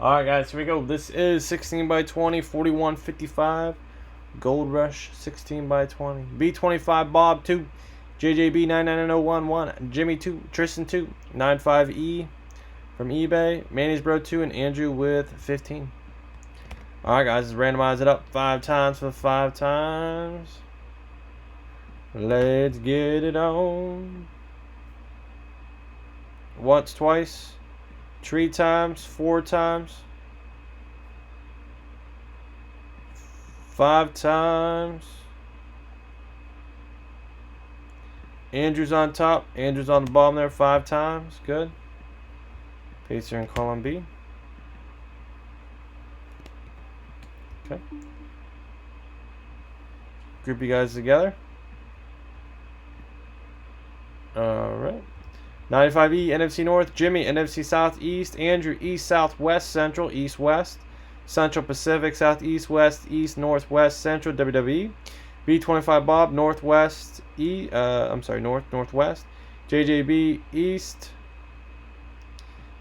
Alright guys, here we go. This is 16 by 20, 4155. Gold Rush 16 by 20. B25 Bob 2. JJB 999011. Jimmy 2. Tristan 2. 95E from eBay. Manny's Bro 2 and Andrew with 15. Alright guys, let's randomize it up 5 times for 5 times. Let's get it on. Once, twice. 3 times, 4 times, 5 times. Andrew's on top. Andrew's on the bottom there 5 times. Good. Pacer in column B. Okay. Group you guys together. Alright. 95E, NFC North. Jimmy, NFC Southeast. Andrew, East, Southwest, Central, East, West. Central Pacific, Southeast, West, East, Northwest, Central, WWE. B25 Bob, Northwest, Northwest. JJB, East.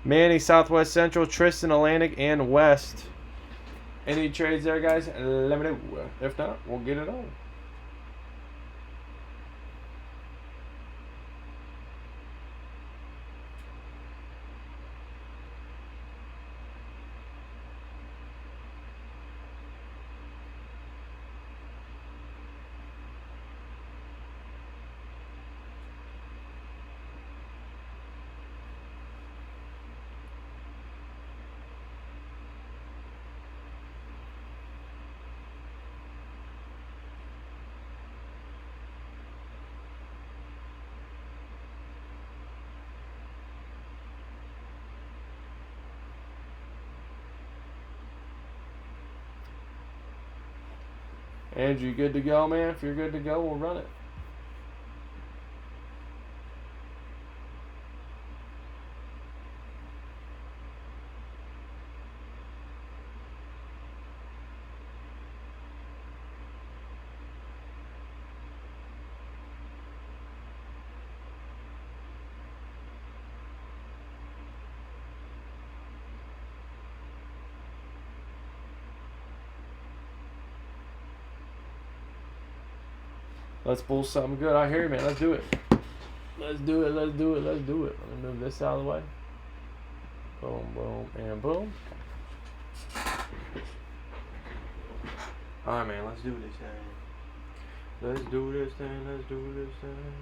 Manny, Southwest, Central. Tristan, Atlantic, and West. Any trades there, guys? Let me know. If not, we'll get it on. Andrew, you good to go, man? If you're good to go, we'll run it. Let's pull something good out here, man. Let's do it. Let's do it. Let's do it. Let's do it. Let me move this out of the way. Boom, boom, and boom. Alright, man. Let's do this thing. Let's do this thing. Let's do this thing.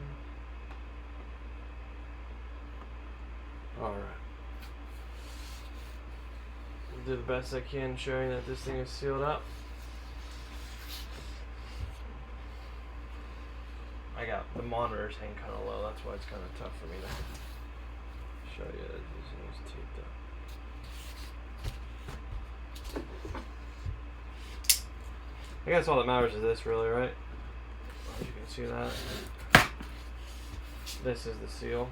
Alright. Do the best I can showing that this thing is sealed up. I got the monitors hang kind of low, that's why it's kind of tough for me to show you that this thing is taped up. I guess all that matters is this, really, right? As you can see that. This is the seal.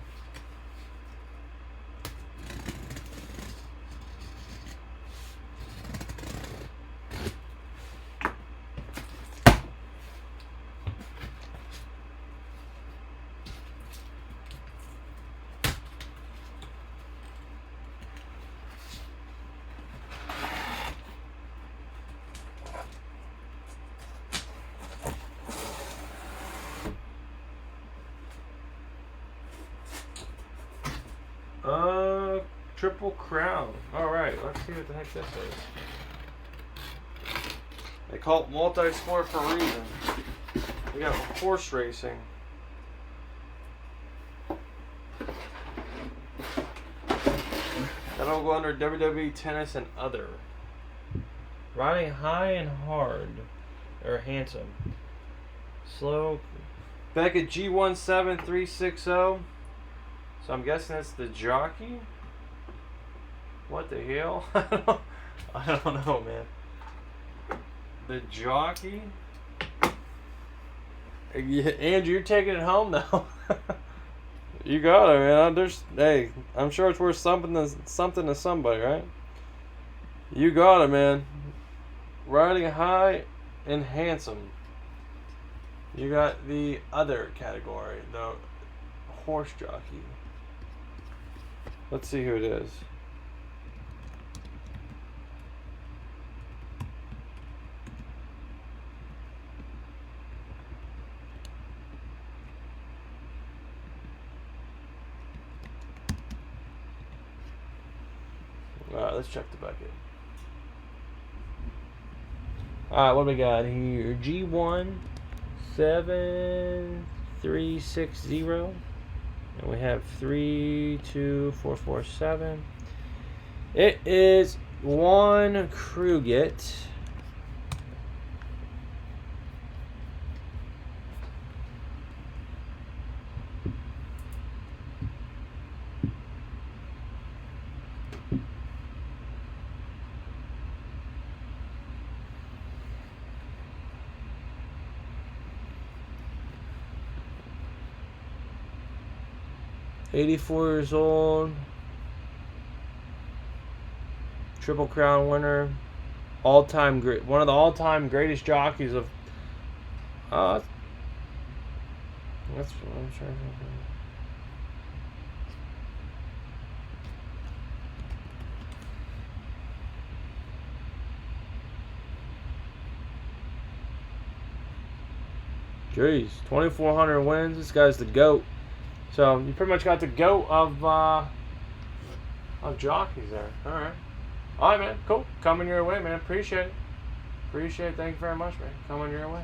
Triple Crown. Alright, let's see what the heck this is. They call it multi-sport for a reason. We got horse racing. That'll go under WWE, tennis, and other. Riding high and hard. Or handsome. Slow. Becca G17360. So I'm guessing that's the jockey. What the hell? I don't know, man. The jockey? Andrew, you're taking it home now. You got it, man. Hey, I'm sure it's worth something to somebody, right? You got it, man. Riding high and handsome. You got the other category, the horse jockey. Let's see who it is. Alright, let's check the bucket. Alright, what do we got here? G1 7360. And we have 32447. It is one Krugit. '84 years old. Triple Crown winner. All-time great. One of the all-time greatest jockeys of. That's what I'm trying to think. Jeez, 2,400 wins. This guy's the GOAT. So you pretty much got the GOAT of jockeys there. All right, man. Cool. Coming your way, man. Appreciate it. Thank you very much, man. Coming your way.